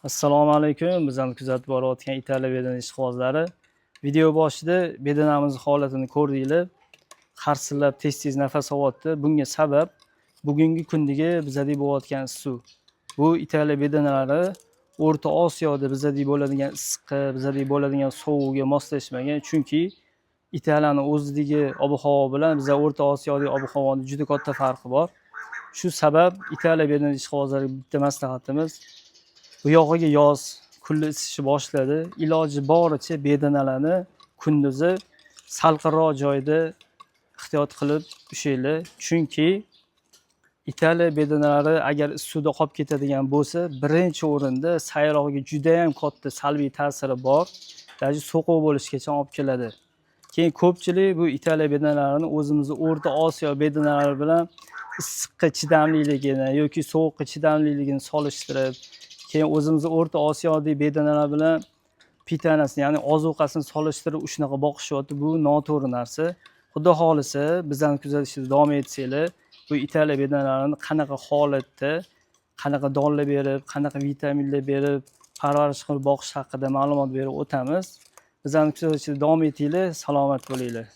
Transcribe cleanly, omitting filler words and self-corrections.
Assalomu alaykum. Bizani kuzatib borayotgan Italiya bedana ishqibozlari. Video boshida bedanamiz holatini ko'rdinglar. Harsillab tez-tez nafas olyapti. Bunga sabab bugungi kundagi bizadek bo'layotgan suv. Bu Italiya bedanalari O'rta Osiyoda bizadek bo'ladigan issiqqa, bizadek bo'ladigan sovuqga moslashmagan. Chunki Italiyaning o'zidagi ob-havo bilan bizning O'rta Osiyodagi ob-havoning juda katta farqi bor. Shu sabab Italiya bedana ishqibozlariga bitta maslahatimiz: bu yog'iga yoz, kunlar isishni boshladi. Iloji boricha bedanalarni kunduzi salqinroq joyda ehtiyot qilib ushlaylar. Chunki Italiya bedanalari agar suvda qolib ketadigan bo'lsa, birinchi o'rinda sayroqga juda ham katta salbiy ta'siri bor. Даже so'quv bo'lishgacha olib keladi. Keyin ko'pchilik bu Italiya bedanalarini o'zimizning O'rta Osiyo bedanalari bilan issiqqa chidamliligini yoki sovuqqa chidamliligini solishtirib, keyin o'zimizning O'rta Osiyodagi bedanalar bilan pitanasini, ya'ni ozuqasini solishtirib shunaqa boqishyapti. Bu noto'g'ri narsa. Xudo xolisa, bizani kuzatishda davom etsanglar, bu Italiya bedanalarini qanaqa holatda, qanaqa donlar berib, qanaqa vitaminlar berib, parvarish qilib boqish haqida ma'lumot berib o'tamiz. Bizani kuzatishda davom etinglar, salomat bo'linglar.